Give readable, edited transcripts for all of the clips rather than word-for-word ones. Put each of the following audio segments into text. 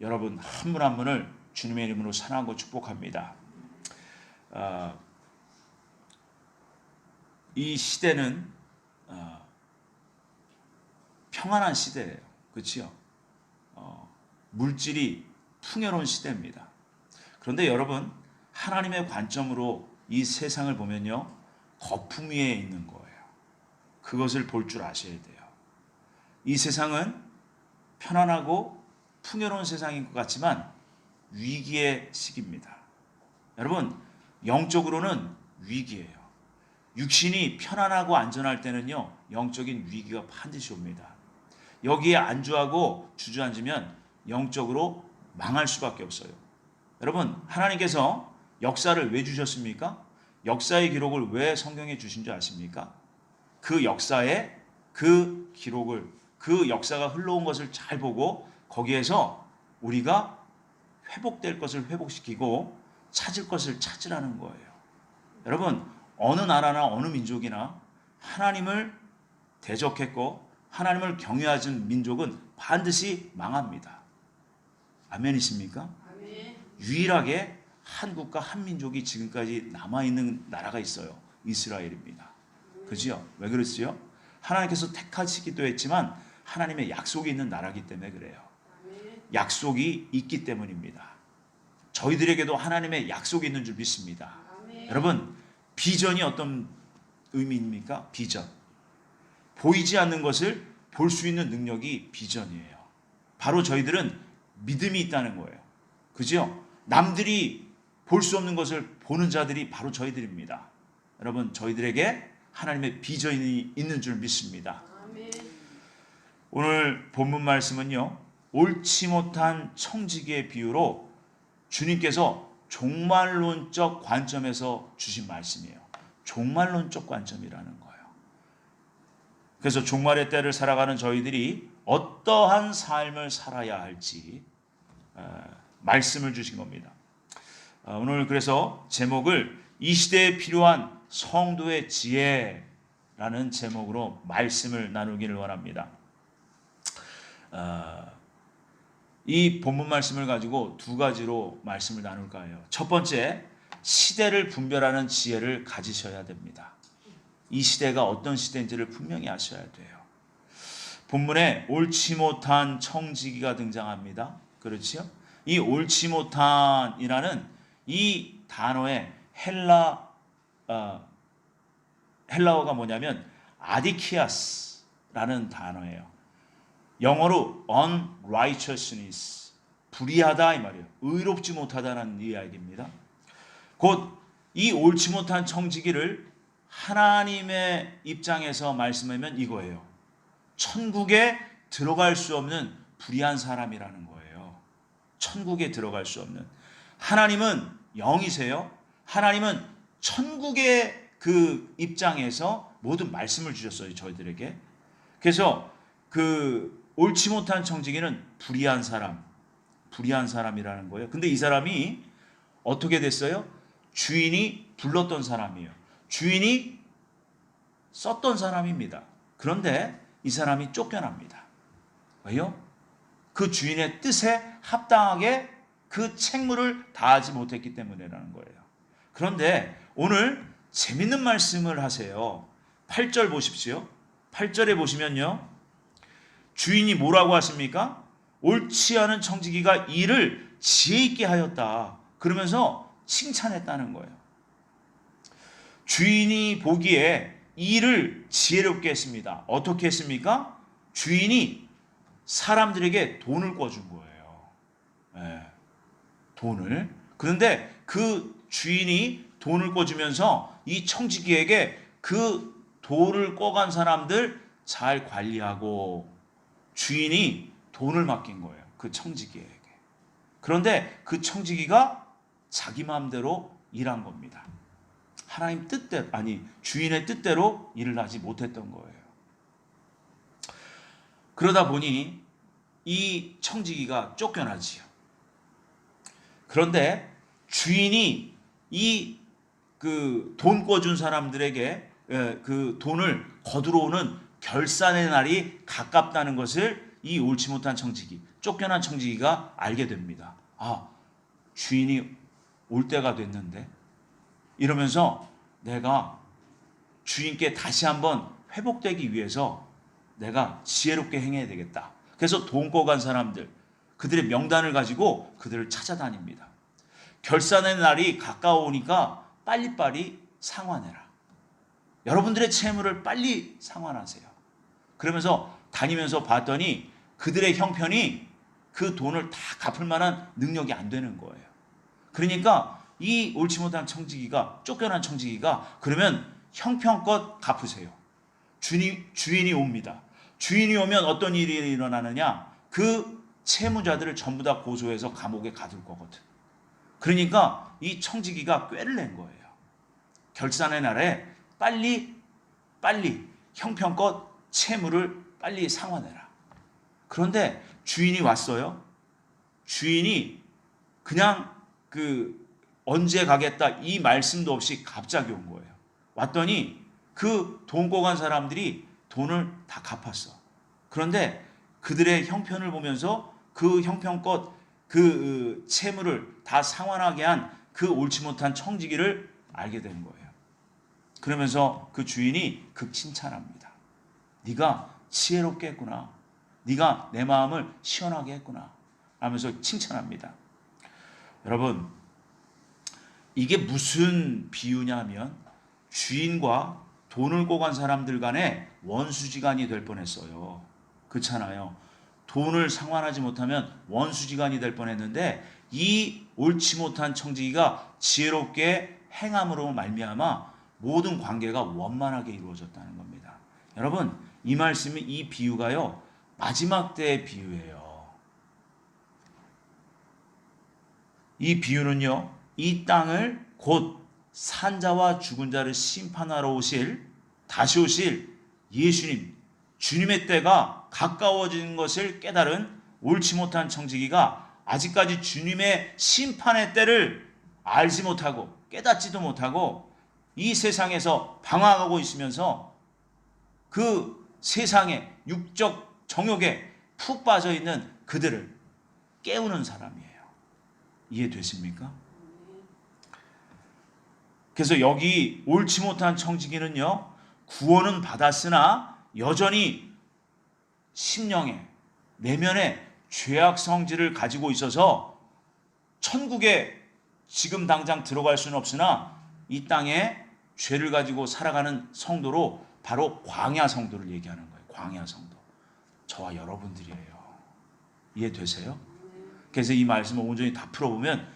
여러분 한 분 한 분을 주님의 이름으로 사랑하고 축복합니다. 이 시대는 평안한 시대예요. 그렇죠? 물질이 풍요로운 시대입니다. 그런데 여러분 하나님의 관점으로 이 세상을 보면요, 거품 위에 있는 거예요. 그것을 볼 줄 아셔야 돼요. 이 세상은 편안하고 풍요로운 세상인 것 같지만 위기의 시기입니다. 여러분 영적으로는 위기예요. 육신이 편안하고 안전할 때는요, 영적인 위기가 반드시 옵니다. 여기에 안주하고 주저앉으면 영적으로 망할 수밖에 없어요. 여러분 하나님께서 역사를 왜 주셨습니까? 역사의 기록을 왜 성경에 주신 줄 아십니까? 그 역사의 그 기록을, 그 역사가 흘러온 것을 잘 보고 거기에서 우리가 회복될 것을 회복시키고 찾을 것을 찾으라는 거예요. 여러분 어느 나라나 어느 민족이나 하나님을 대적했고 하나님을 경외하지 않은 민족은 반드시 망합니다. 아멘이십니까? 아멘. 유일하게 한 국가 한 민족이 지금까지 남아있는 나라가 있어요. 이스라엘입니다. 그죠? 왜 그렇지요? 하나님께서 택하시기도 했지만 하나님의 약속이 있는 나라이기 때문에 그래요. 약속이 있기 때문입니다. 저희들에게도 하나님의 약속이 있는 줄 믿습니다. 여러분 비전이 어떤 의미입니까? 비전. 보이지 않는 것을 볼 수 있는 능력이 비전이에요. 바로 저희들은 믿음이 있다는 거예요. 그죠? 남들이 볼 수 없는 것을 보는 자들이 바로 저희들입니다. 여러분 저희들에게 하나님의 비전이 있는 줄 믿습니다. 오늘 본문 말씀은요, 옳지 못한 청지기의 비유로 주님께서 종말론적 관점에서 주신 말씀이에요. 종말론적 관점이라는 거예요. 그래서 종말의 때를 살아가는 저희들이 어떠한 삶을 살아야 할지 말씀을 주신 겁니다. 오늘 그래서 제목을 이 시대에 필요한 성도의 지혜라는 제목으로 말씀을 나누기를 원합니다. 이 본문 말씀을 가지고 두 가지로 말씀을 나눌까 해요. 첫 번째, 시대를 분별하는 지혜를 가지셔야 됩니다. 이 시대가 어떤 시대인지를 분명히 아셔야 돼요. 본문에 옳지 못한 청지기가 등장합니다. 그렇지요? 이 옳지 못한이라는 이 단어의 헬라어가 뭐냐면 아디키아스라는 단어예요. 영어로 unrighteousness, 불의하다 이 말이에요. 의롭지 못하다는 이야기입니다. 곧 이 옳지 못한 청지기를 하나님의 입장에서 말씀하면 이거예요. 천국에 들어갈 수 없는 불의한 사람이라는 거예요. 천국에 들어갈 수 없는. 하나님은 영이세요. 하나님은 천국의 그 입장에서 모든 말씀을 주셨어요. 저희들에게. 그래서 그 옳지 못한 청지기는 불의한 사람이라는 거예요. 근데 이 사람이 어떻게 됐어요? 주인이 불렀던 사람이에요. 주인이 썼던 사람입니다. 그런데 이 사람이 쫓겨납니다. 왜요? 그 주인의 뜻에 합당하게 그 책무를 다하지 못했기 때문이라는 거예요. 그런데 오늘 재밌는 말씀을 하세요. 8절 보십시오. 8절에 보시면요, 주인이 뭐라고 하십니까? 옳지 않은 청지기가 일을 지혜 있게 하였다. 그러면서 칭찬했다는 거예요. 주인이 보기에 일을 지혜롭게 했습니다. 어떻게 했습니까? 주인이 사람들에게 돈을 꿔준 거예요. 네, 돈을. 그런데 그 주인이 돈을 꿔주면서 이 청지기에게 그 돈을 꿔간 사람들 잘 관리하고 주인이 돈을 맡긴 거예요. 그 청지기에게. 그런데 그 청지기가 자기 마음대로 일한 겁니다. 하나님 뜻대로, 주인의 뜻대로 일을 하지 못했던 거예요. 그러다 보니 이 청지기가 쫓겨나지요. 그런데 주인이 이 그 돈 꿔준 사람들에게 그 돈을 거두러 오는 결산의 날이 가깝다는 것을 이 옳지 못한 청지기, 쫓겨난 청지기가 알게 됩니다. 아, 주인이 올 때가 됐는데, 이러면서 내가 주인께 다시 한번 회복되기 위해서 내가 지혜롭게 행해야 되겠다. 그래서 돈 꿔간 사람들, 그들의 명단을 가지고 그들을 찾아다닙니다. 결산의 날이 가까우니까 빨리빨리 상환해라. 여러분들의 채무를 빨리 상환하세요. 그러면서 다니면서 봤더니 그들의 형편이 그 돈을 다 갚을 만한 능력이 안 되는 거예요. 그러니까 이 옳지 못한 청지기가, 쫓겨난 청지기가, 그러면 형편껏 갚으세요. 주인이 옵니다. 주인이 오면 어떤 일이 일어나느냐? 그 채무자들을 전부 다 고소해서 감옥에 가둘 거거든. 그러니까 이 청지기가 꾀를 낸 거예요. 결산의 날에 빨리 형편껏 채무를 빨리 상환해라. 그런데 주인이 왔어요. 주인이 그냥 언제 가겠다 이 말씀도 없이 갑자기 온 거예요. 왔더니 그 돈 꿔간 사람들이 돈을 다 갚았어. 그런데 그들의 형편을 보면서 그 형편껏 그 채무를 다 상환하게 한 그 옳지 못한 청지기를 알게 된 거예요. 그러면서 그 주인이 극칭찬합니다. 네가 지혜롭게 했구나. 네가 내 마음을 시원하게 했구나. 하면서 칭찬합니다. 여러분, 이게 무슨 비유냐면 주인과 돈을 꿔간 사람들 간에 원수지간이 될 뻔했어요. 그렇잖아요. 돈을 상환하지 못하면 원수지간이 될 뻔했는데 이 옳지 못한 청지기가 지혜롭게 행함으로 말미암아 모든 관계가 원만하게 이루어졌다는 겁니다. 여러분, 이 말씀이, 이 비유가요, 마지막 때의 비유예요. 이 비유는요, 이 땅을 곧 산자와 죽은 자를 심판하러 다시 오실 예수님, 주님의 때가 가까워진 것을 깨달은 옳지 못한 청지기가 아직까지 주님의 심판의 때를 알지 못하고 깨닫지도 못하고 이 세상에서 방황하고 있으면서 그 세상의 육적 정욕에 푹 빠져 있는 그들을 깨우는 사람이에요. 이해되십니까? 그래서 여기 옳지 못한 청지기는요, 구원은 받았으나 여전히 심령에, 내면에 죄악 성질을 가지고 있어서 천국에 지금 당장 들어갈 수는 없으나 이 땅에 죄를 가지고 살아가는 성도로 바로 광야 성도를 얘기하는 거예요. 광야 성도. 저와 여러분들이에요. 이해되세요? 그래서 이 말씀을 온전히 다 풀어보면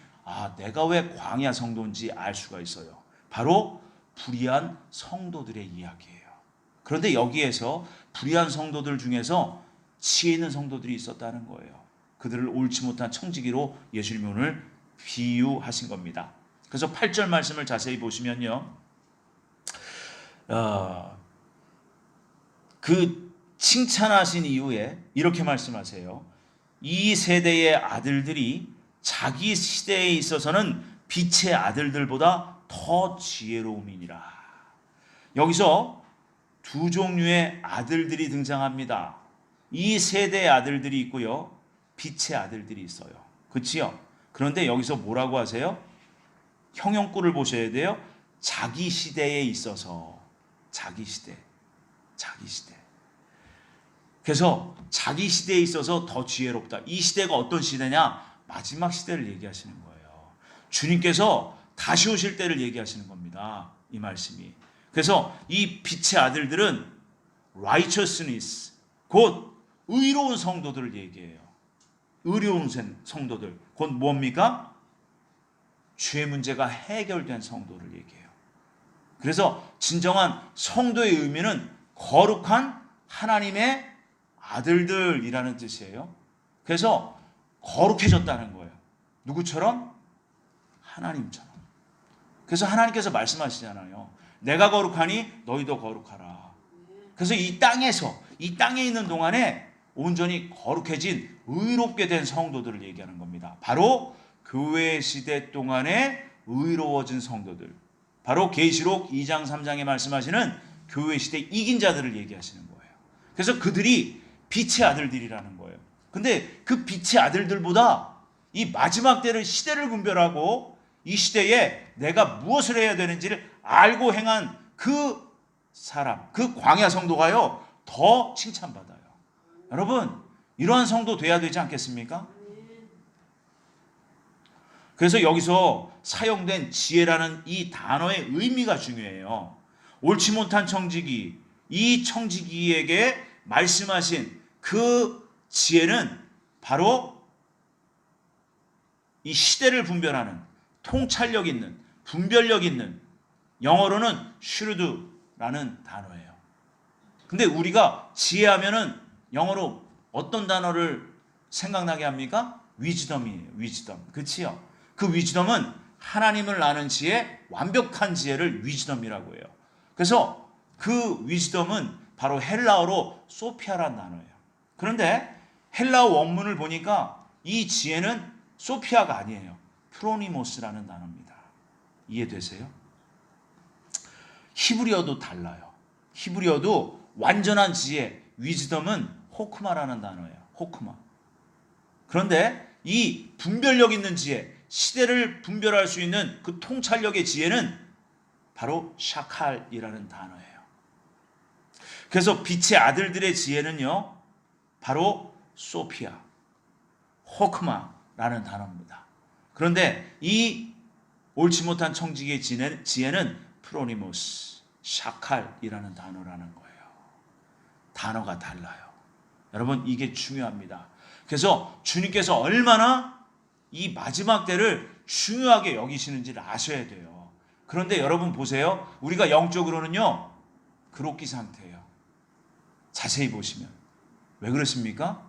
내가 왜 광야 성도인지 알 수가 있어요. 바로 불의한 성도들의 이야기예요. 그런데 여기에서 불의한 성도들 중에서 지혜 있는 성도들이 있었다는 거예요. 그들을 옳지 못한 청지기로 예수님이 오늘 비유하신 겁니다. 그래서 8절 말씀을 자세히 보시면요, 그 칭찬하신 이후에 이렇게 말씀하세요. 이 세대의 아들들이 자기 시대에 있어서는 빛의 아들들보다 더 지혜로움이니라. 여기서 두 종류의 아들들이 등장합니다. 이 세대의 아들들이 있고요, 빛의 아들들이 있어요. 그렇지요? 그런데 여기서 뭐라고 하세요? 형용구를 보셔야 돼요. 자기 시대에 있어서. 자기 시대. 그래서 자기 시대에 있어서 더 지혜롭다. 이 시대가 어떤 시대냐? 마지막 시대를 얘기하시는 거예요. 주님께서 다시 오실 때를 얘기하시는 겁니다. 이 말씀이. 그래서 이 빛의 아들들은 righteousness, 곧 의로운 성도들을 얘기해요. 의로운 성도들. 곧 뭡니까? 죄 문제가 해결된 성도를 얘기해요. 그래서 진정한 성도의 의미는 거룩한 하나님의 아들들이라는 뜻이에요. 그래서 거룩해졌다는 거예요. 누구처럼? 하나님처럼. 그래서 하나님께서 말씀하시잖아요. 내가 거룩하니 너희도 거룩하라. 그래서 이 땅에 있는 동안에 온전히 거룩해진 의롭게 된 성도들을 얘기하는 겁니다. 바로 교회 시대 동안에 의로워진 성도들. 바로 계시록 2장 3장에 말씀하시는 교회 시대 이긴 자들을 얘기하시는 거예요. 그래서 그들이 빛의 아들들이라는 거예요. 근데 그 빛의 아들들보다 이 마지막 때를 시대를 분별하고 이 시대에 내가 무엇을 해야 되는지를 알고 행한 그 사람, 그 광야 성도가요, 더 칭찬받아요. 여러분, 이러한 성도 돼야 되지 않겠습니까? 그래서 여기서 사용된 지혜라는 이 단어의 의미가 중요해요. 옳지 못한 청지기, 이 청지기에게 말씀하신 그 지혜는 바로 이 시대를 분별하는 통찰력 있는, 분별력 있는, 영어로는 슈르드라는 단어예요. 근데 우리가 지혜하면은 영어로 어떤 단어를 생각나게 합니까? 위즈덤이에요. 위즈덤. 그치요? 그 위즈덤은 하나님을 아는 지혜, 완벽한 지혜를 위즈덤이라고 해요. 그래서 그 위즈덤은 바로 헬라어로 소피아라는 단어예요. 그런데 헬라어 원문을 보니까 이 지혜는 소피아가 아니에요. 프로니모스라는 단어입니다. 이해되세요? 히브리어도 달라요. 히브리어도 완전한 지혜, 위즈덤은 호크마라는 단어예요. 호크마. 그런데 이 분별력 있는 지혜, 시대를 분별할 수 있는 그 통찰력의 지혜는 바로 샤칼이라는 단어예요. 그래서 빛의 아들들의 지혜는요, 바로 소피아, 호크마라는 단어입니다. 그런데 이 옳지 못한 청지기의 지혜는 프로니모스, 샤칼이라는 단어라는 거예요. 단어가 달라요. 여러분, 이게 중요합니다. 그래서 주님께서 얼마나 이 마지막 때를 중요하게 여기시는지를 아셔야 돼요. 그런데 여러분 보세요. 우리가 영적으로는요, 그로기 상태예요. 자세히 보시면. 왜 그렇습니까?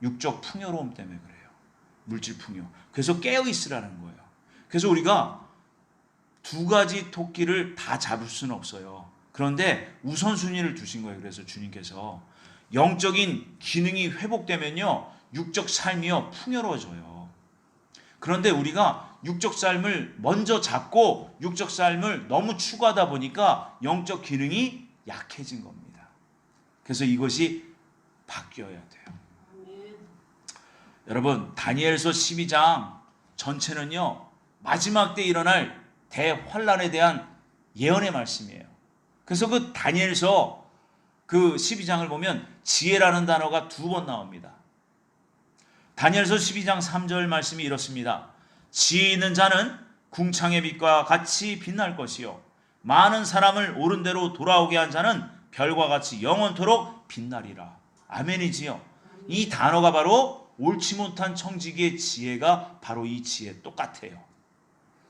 육적 풍요로움 때문에 그래요. 물질 풍요. 그래서 깨어 있으라는 거예요. 그래서 우리가 두 가지 토끼를 다 잡을 수는 없어요. 그런데 우선순위를 두신 거예요. 그래서 주님께서 영적인 기능이 회복되면요, 육적 삶이요 풍요로워져요. 그런데 우리가 육적 삶을 먼저 잡고 육적 삶을 너무 추구하다 보니까 영적 기능이 약해진 겁니다. 그래서 이것이 바뀌어야 돼요. 여러분, 다니엘서 12장 전체는요, 마지막 때 일어날 대환란에 대한 예언의 말씀이에요. 그래서 그 다니엘서 그 12장을 보면 지혜라는 단어가 2번 나옵니다. 다니엘서 12장 3절 말씀이 이렇습니다. 지혜 있는 자는 궁창의 빛과 같이 빛날 것이요, 많은 사람을 옳은 대로 돌아오게 한 자는 별과 같이 영원토록 빛나리라. 아멘이지요. 이 단어가 바로 옳지 못한 청지기의 지혜가 바로 이 지혜 똑같아요.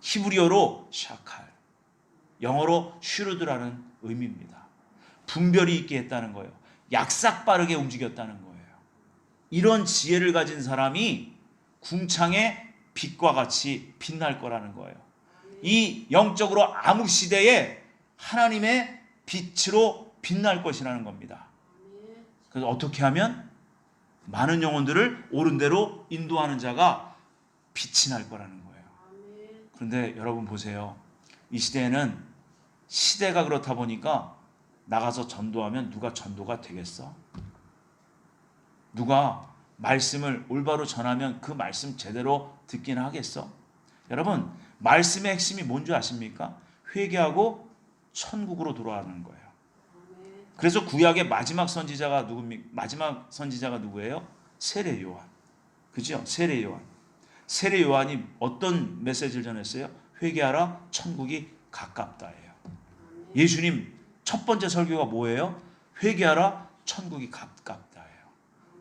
히브리어로 샤칼, 영어로 슈르드라는 의미입니다. 분별이 있게 했다는 거예요. 약삭빠르게 움직였다는 거예요. 이런 지혜를 가진 사람이 궁창의 빛과 같이 빛날 거라는 거예요. 이 영적으로 암흑 시대에 하나님의 빛으로 빛날 것이라는 겁니다. 그래서 어떻게 하면 많은 영혼들을 옳은 대로 인도하는 자가 빛이 날 거라는 거예요. 그런데 여러분 보세요. 이 시대에는 시대가 그렇다 보니까 나가서 전도하면 누가 전도가 되겠어? 누가 말씀을 올바로 전하면 그 말씀 제대로 듣긴 하겠어? 여러분, 말씀의 핵심이 뭔지 아십니까? 회개하고 천국으로 돌아가는 거예요. 그래서 구약의 마지막 선지자가 누굽니까? 마지막 선지자가 누구예요? 세례 요한. 그죠? 세례 요한. 세례 요한이 어떤 메시지를 전했어요? 회개하라, 천국이 가깝다예요. 예수님 첫 번째 설교가 뭐예요? 회개하라, 천국이 가깝다예요.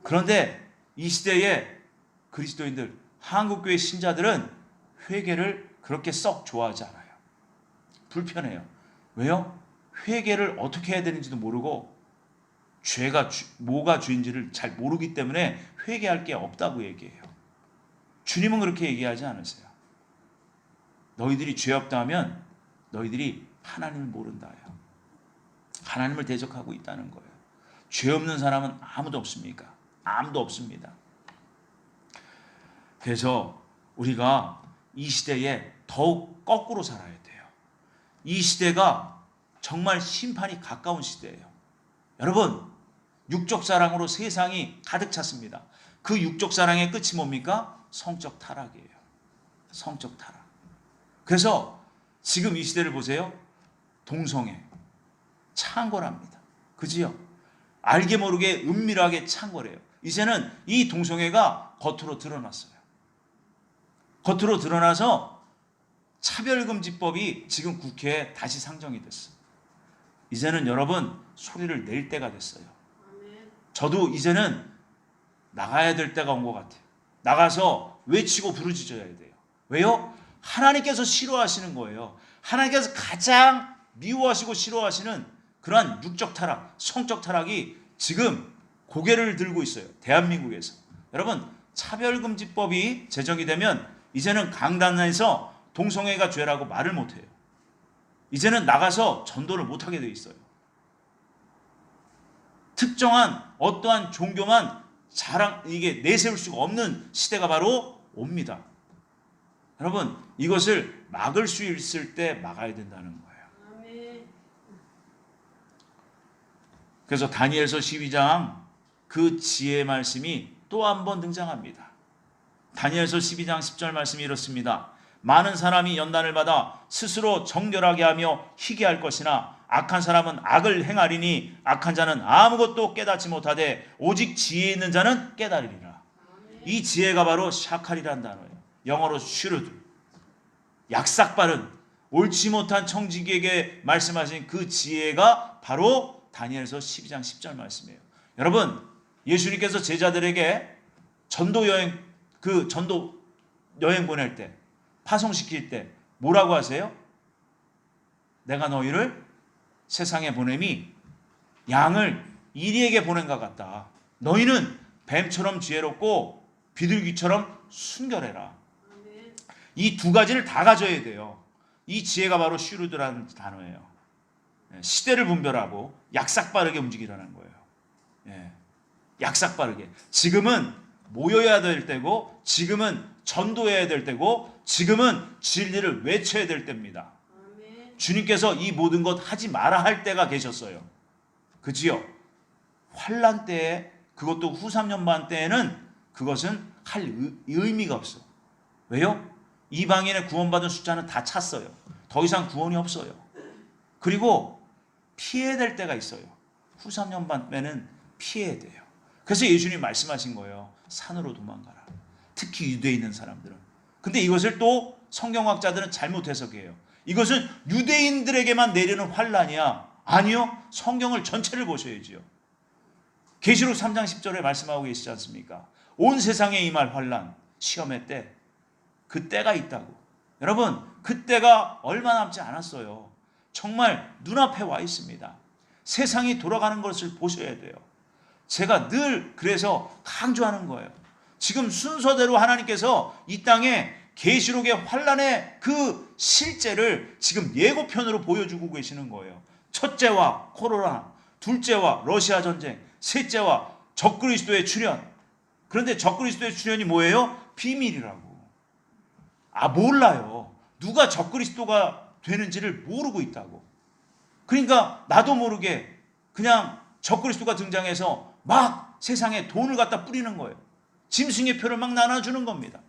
그런데 이 시대의 그리스도인들, 한국교회 신자들은 회개를 그렇게 썩 좋아하지 않아요. 불편해요. 왜요? 회개를 어떻게 해야 되는지도 모르고 죄가 뭐가 죄인지를 잘 모르기 때문에 회개할 게 없다고 얘기해요. 주님은 그렇게 얘기하지 않으세요. 너희들이 죄 없다 하면 너희들이 하나님을 모른다요. 하나님을 대적하고 있다는 거예요. 죄 없는 사람은 아무도 없습니까? 아무도 없습니다. 그래서 우리가 이 시대에 더욱 거꾸로 살아야 돼요. 이 시대가 정말 심판이 가까운 시대예요. 여러분, 육적 사랑으로 세상이 가득 찼습니다. 그 육적 사랑의 끝이 뭡니까? 성적 타락이에요. 성적 타락. 그래서 지금 이 시대를 보세요. 동성애 창궐합니다. 그지요? 알게 모르게 은밀하게 창궐해요. 이제는 이 동성애가 겉으로 드러났어요. 겉으로 드러나서 차별금지법이 지금 국회에 다시 상정이 됐어요. 이제는 여러분 소리를 낼 때가 됐어요. 저도 이제는 나가야 될 때가 온 것 같아요. 나가서 외치고 부르짖어야 돼요. 왜요? 하나님께서 싫어하시는 거예요. 하나님께서 가장 미워하시고 싫어하시는 그러한 육적 타락, 성적 타락이 지금 고개를 들고 있어요. 대한민국에서. 여러분, 차별금지법이 제정이 되면 이제는 강단에서 동성애가 죄라고 말을 못해요. 이제는 나가서 전도를 못하게 돼 있어요. 특정한 어떠한 종교만 이게 내세울 수가 없는 시대가 바로 옵니다. 여러분, 이것을 막을 수 있을 때 막아야 된다는 거예요. 그래서 다니엘서 12장 그 지혜의 말씀이 또 한 번 등장합니다. 다니엘서 12장 10절 말씀이 이렇습니다. 많은 사람이 연단을 받아 스스로 정결하게 하며 희게 할 것이나 악한 사람은 악을 행하리니 악한 자는 아무것도 깨닫지 못하되 오직 지혜 있는 자는 깨달으리라. 이 지혜가 바로 샤칼이라는 단어예요. 영어로 슈르드. 약삭빠른 옳지 못한 청지기에게 말씀하신 그 지혜가 바로 다니엘서 12장 10절 말씀이에요. 여러분, 예수님께서 제자들에게 전도 여행 보낼 때, 파송시킬 때 뭐라고 하세요? 내가 너희를 세상에 보냄이 양을 이리에게 보낸 것 같다. 너희는 뱀처럼 지혜롭고 비둘기처럼 순결해라. 이 두 가지를 다 가져야 돼요. 이 지혜가 바로 슈르드라는 단어예요. 시대를 분별하고 약삭빠르게 움직이라는 거예요. 약삭빠르게. 지금은 모여야 될 때고, 지금은 전도해야 될 때고, 지금은 진리를 외쳐야 될 때입니다. 주님께서 이 모든 것 하지 마라 할 때가 계셨어요. 그지요? 환난 때에, 그것도 후 3년 반 때에는 그것은 할 의미가 없어. 왜요? 이방인의 구원받은 숫자는 다 찼어요. 더 이상 구원이 없어요. 그리고 피해야 될 때가 있어요. 후 3년 반 때는 피해야 돼요. 그래서 예수님이 말씀하신 거예요. 산으로 도망가라. 특히 유대에 있는 사람들은. 근데 이것을 또 성경학자들은 잘못 해석해요. 이것은 유대인들에게만 내리는 환난이야. 아니요. 성경을 전체를 보셔야지요. 계시록 3장 10절에 말씀하고 계시지 않습니까? 온 세상에 임할 환난, 시험의 때, 그 때가 있다고. 여러분, 그 때가 얼마 남지 않았어요. 정말 눈앞에 와 있습니다. 세상이 돌아가는 것을 보셔야 돼요. 제가 늘 그래서 강조하는 거예요. 지금 순서대로 하나님께서 이 땅에 계시록의 환난의 그 실제를 지금 예고편으로 보여주고 계시는 거예요. 첫째와 코로나, 둘째와 러시아 전쟁, 셋째와 적그리스도의 출현. 그런데 적그리스도의 출현이 뭐예요? 비밀이라고. 몰라요. 누가 적그리스도가 되는지를 모르고 있다고. 그러니까 나도 모르게 그냥 적그리스도가 등장해서 막 세상에 돈을 갖다 뿌리는 거예요. 짐승의 표를 막 나눠주는 겁니다.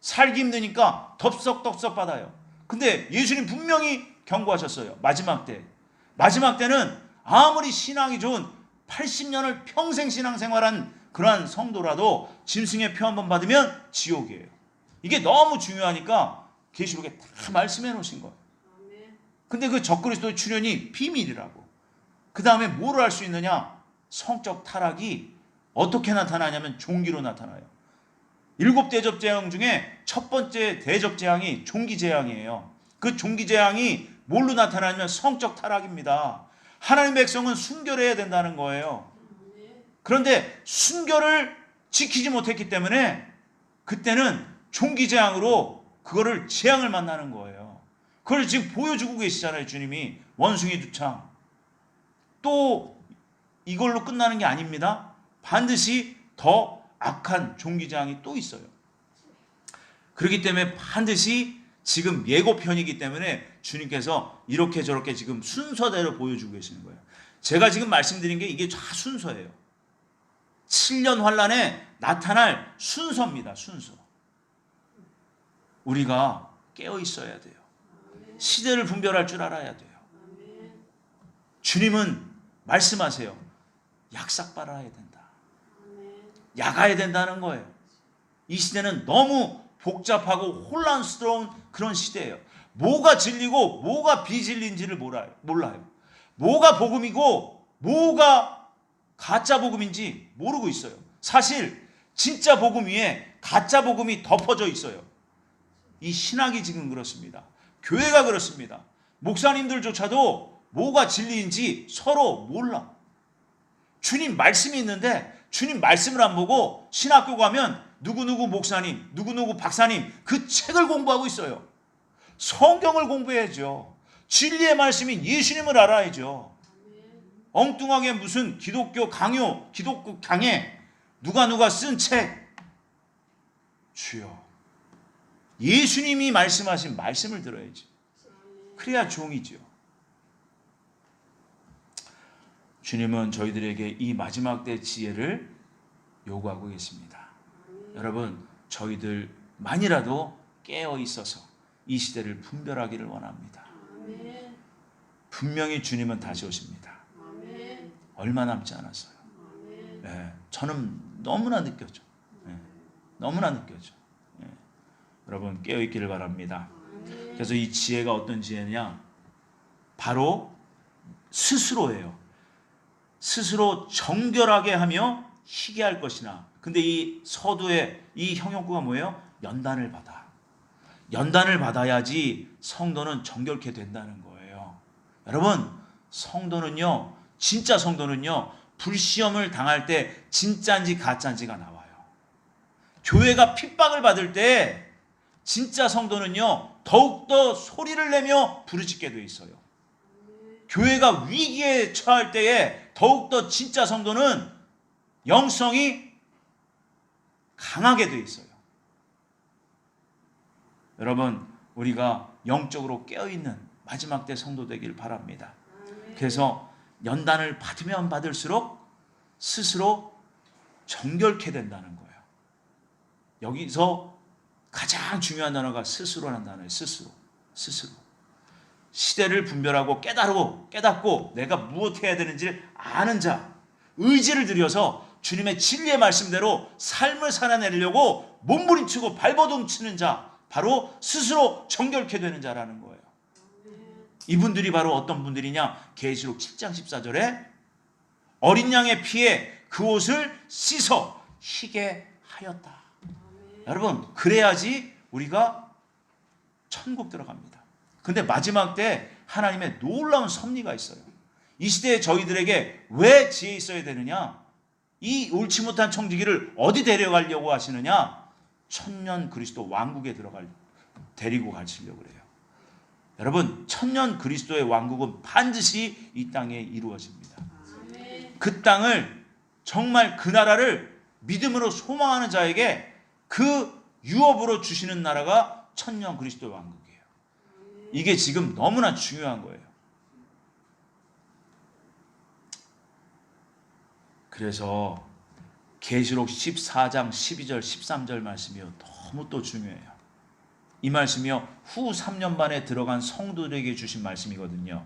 살기 힘드니까 덥석덥석 받아요. 근데 예수님 분명히 경고하셨어요. 마지막 때. 마지막 때는 아무리 신앙이 좋은 80년을 평생 신앙생활한 그러한 성도라도 짐승의 표 한번 받으면 지옥이에요. 이게 너무 중요하니까 계시록에 다 말씀해 놓으신 거예요. 근데 그 적그리스도의 출현이 비밀이라고. 그 다음에 뭐를 할 수 있느냐? 성적 타락이 어떻게 나타나냐면 종기로 나타나요. 7 대접재앙 중에 첫 번째 대접재앙이 종기재앙이에요. 그 종기재앙이 뭘로 나타나냐면 성적 타락입니다. 하나님 백성은 순결해야 된다는 거예요. 그런데 순결을 지키지 못했기 때문에 그때는 종기재앙으로 그거를 재앙을 만나는 거예요. 그걸 지금 보여주고 계시잖아요. 주님이 원숭이 두창. 또 이걸로 끝나는 게 아닙니다. 반드시 더 악한 종기재앙이 또 있어요. 그렇기 때문에 반드시 지금 예고편이기 때문에 주님께서 이렇게 저렇게 지금 순서대로 보여주고 계시는 거예요. 제가 지금 말씀드린 게 이게 다 순서예요. 7년 환란에 나타날 순서입니다. 순서. 우리가 깨어 있어야 돼요. 시대를 분별할 줄 알아야 돼요. 주님은 말씀하세요. 약삭 빨아야 된다. 야가야 된다는 거예요. 이 시대는 너무 복잡하고 혼란스러운 그런 시대예요. 뭐가 진리고 뭐가 비진리인지를 몰라요. 뭐가 복음이고 뭐가 가짜 복음인지 모르고 있어요. 사실 진짜 복음 위에 가짜 복음이 덮어져 있어요. 이 신학이 지금 그렇습니다. 교회가 그렇습니다. 목사님들조차도 뭐가 진리인지 서로 몰라. 주님 말씀이 있는데 주님 말씀을 안 보고 신학교 가면 누구누구 목사님, 누구누구 박사님 그 책을 공부하고 있어요. 성경을 공부해야죠. 진리의 말씀인 예수님을 알아야죠. 엉뚱하게 무슨 기독교 강요, 기독교 강해 누가 쓴 책. 주여, 예수님이 말씀하신 말씀을 들어야지. 그래야 종이죠. 주님은 저희들에게 이 마지막 때 지혜를 요구하고 계십니다. 여러분, 저희들만이라도 깨어 있어서 이 시대를 분별하기를 원합니다. 분명히 주님은 다시 오십니다. 얼마 남지 않았어요. 네, 저는 너무나 느껴져. 네, 너무나 느껴져. 네, 여러분 깨어 있기를 바랍니다. 그래서 이 지혜가 어떤 지혜냐? 바로 스스로예요. 스스로 정결하게 하며 희게 할 것이나. 근데 이 서두의 이 형용구가 뭐예요? 연단을 받아. 연단을 받아야지 성도는 정결케 된다는 거예요. 여러분, 성도는요, 진짜 성도는요, 불시험을 당할 때 진짜인지 가짜인지가 나와요. 교회가 핍박을 받을 때 진짜 성도는요, 더욱더 소리를 내며 부르짖게 돼 있어요. 교회가 위기에 처할 때에 더욱더 진짜 성도는 영성이 강하게 돼 있어요. 여러분, 우리가 영적으로 깨어있는 마지막 때 성도 되길 바랍니다. 그래서 연단을 받으면 받을수록 스스로 정결케 된다는 거예요. 여기서 가장 중요한 단어가 스스로라는 단어예요. 스스로. 시대를 분별하고 깨닫고 내가 무엇해야 되는지를 아는 자, 의지를 들여서 주님의 진리의 말씀대로 삶을 살아내려고 몸부림치고 발버둥치는 자, 바로 스스로 정결케 되는 자라는 거예요. 이분들이 바로 어떤 분들이냐? 계시록 7장 14절에 어린 양의 피에 그 옷을 씻어 희게 하였다. 여러분, 그래야지 우리가 천국 들어갑니다. 근데 마지막 때 하나님의 놀라운 섭리가 있어요. 이 시대에 저희들에게 왜 지혜 있어야 되느냐? 이 옳지 못한 청지기를 어디 데려가려고 하시느냐? 천년 그리스도 왕국에 데리고 가시려고 그래요. 여러분, 천년 그리스도의 왕국은 반드시 이 땅에 이루어집니다. 그 땅을, 정말 그 나라를 믿음으로 소망하는 자에게 그 유업으로 주시는 나라가 천년 그리스도의 왕국이에요. 이게 지금 너무나 중요한 거예요. 그래서 계시록 14장 12절 13절 말씀이요, 너무 또 중요해요. 이 말씀이요, 후 3년 반에 들어간 성도들에게 주신 말씀이거든요.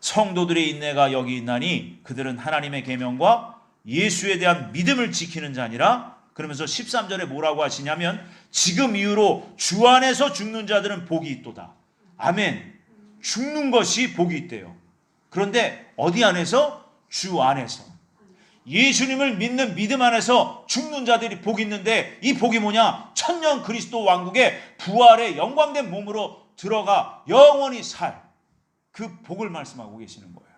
성도들의 인내가 여기 있나니 그들은 하나님의 계명과 예수에 대한 믿음을 지키는 자니라. 그러면서 13절에 뭐라고 하시냐면, 지금 이후로 주 안에서 죽는 자들은 복이 있도다. 아멘. 죽는 것이 복이 있대요. 그런데 어디 안에서? 주 안에서. 예수님을 믿는 믿음 안에서 죽는 자들이 복이 있는데, 이 복이 뭐냐? 천년 그리스도 왕국의 부활의 영광된 몸으로 들어가 영원히 살 그 복을 말씀하고 계시는 거예요.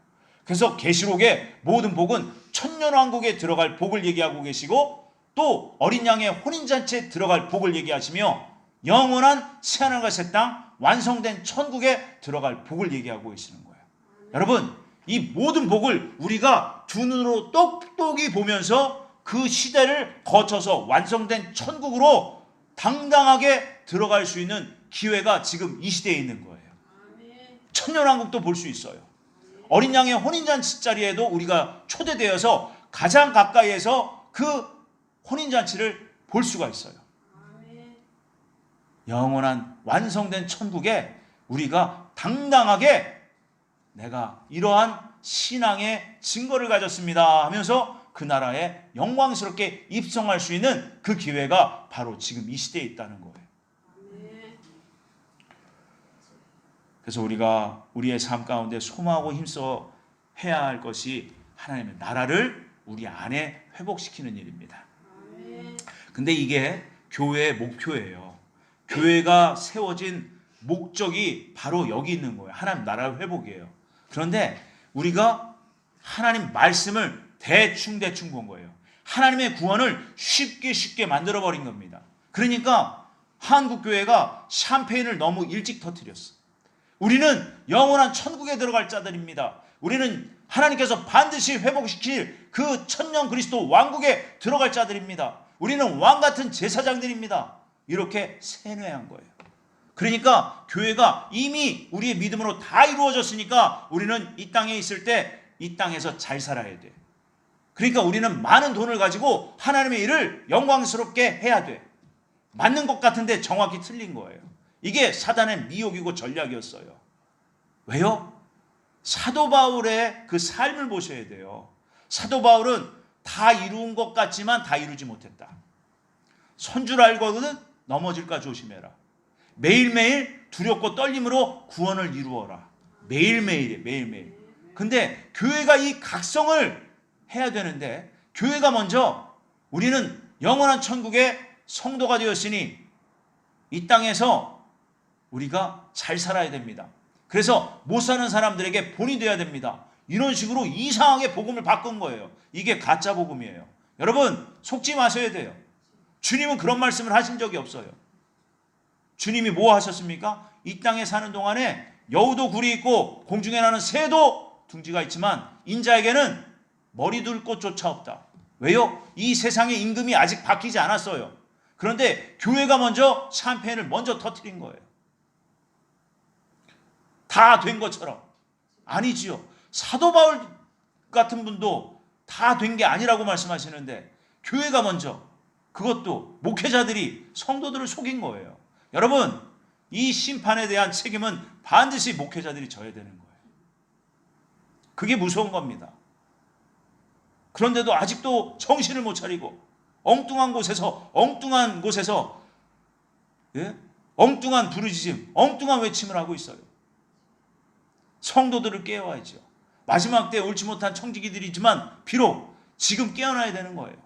그래서 계시록의 모든 복은 천년 왕국에 들어갈 복을 얘기하고 계시고, 또 어린 양의 혼인잔치에 들어갈 복을 얘기하시며, 영원한 새하늘과 새 땅 완성된 천국에 들어갈 복을 얘기하고 계시는 거예요. 여러분, 이 모든 복을 우리가 두 눈으로 똑똑히 보면서 그 시대를 거쳐서 완성된 천국으로 당당하게 들어갈 수 있는 기회가 지금 이 시대에 있는 거예요. 천년왕국도 볼 수 있어요. 어린 양의 혼인잔치 자리에도 우리가 초대되어서 가장 가까이에서 그 혼인잔치를 볼 수가 있어요. 영원한 완성된 천국에 우리가 당당하게 내가 이러한 신앙의 증거를 가졌습니다 하면서 그 나라에 영광스럽게 입성할 수 있는 그 기회가 바로 지금 이 시대에 있다는 거예요. 그래서 우리가 우리의 삶 가운데 소망하고 힘써 해야 할 것이 하나님의 나라를 우리 안에 회복시키는 일입니다. 근데 이게 교회의 목표예요. 교회가 세워진 목적이 바로 여기 있는 거예요. 하나님 나라 회복이에요. 그런데 우리가 하나님 말씀을 대충 본 거예요. 하나님의 구원을 쉽게 만들어버린 겁니다. 그러니까 한국교회가 샴페인을 너무 일찍 터뜨렸어. 우리는 영원한 천국에 들어갈 자들입니다. 우리는 하나님께서 반드시 회복시킬 그 천년 그리스도 왕국에 들어갈 자들입니다. 우리는 왕같은 제사장들입니다. 이렇게 세뇌한 거예요. 그러니까 교회가 이미 우리의 믿음으로 다 이루어졌으니까 우리는 이 땅에 있을 때 이 땅에서 잘 살아야 돼. 그러니까 우리는 많은 돈을 가지고 하나님의 일을 영광스럽게 해야 돼. 맞는 것 같은데 정확히 틀린 거예요. 이게 사단의 미혹이고 전략이었어요. 왜요? 사도 바울의 그 삶을 보셔야 돼요. 사도 바울은 다 이룬 것 같지만 다 이루지 못했다. 선 줄 알거든 넘어질까 조심해라. 매일매일 두렵고 떨림으로 구원을 이루어라. 매일매일. 근데 교회가 이 각성을 해야 되는데 교회가 먼저 우리는 영원한 천국의 성도가 되었으니 이 땅에서 우리가 잘 살아야 됩니다. 그래서 못 사는 사람들에게 본이 되어야 됩니다. 이런 식으로 이상하게 복음을 바꾼 거예요. 이게 가짜 복음이에요. 여러분 속지 마셔야 돼요. 주님은 그런 말씀을 하신 적이 없어요. 주님이 뭐 하셨습니까? 이 땅에 사는 동안에 여우도 굴이 있고 공중에 나는 새도 둥지가 있지만 인자에게는 머리 둘 곳조차 없다. 왜요? 이 세상의 임금이 아직 바뀌지 않았어요. 그런데 교회가 먼저 샴페인을 먼저 터뜨린 거예요. 다 된 것처럼. 아니지요. 사도 바울 같은 분도 다 된 게 아니라고 말씀하시는데 교회가 먼저, 그것도 목회자들이 성도들을 속인 거예요. 여러분, 이 심판에 대한 책임은 반드시 목회자들이 져야 되는 거예요. 그게 무서운 겁니다. 그런데도 아직도 정신을 못 차리고 엉뚱한 곳에서 엉뚱한 부르짖음, 엉뚱한 외침을 하고 있어요. 성도들을 깨워야죠. 마지막 때 옳지 못한 청지기들이지만 비록 지금 깨어나야 되는 거예요.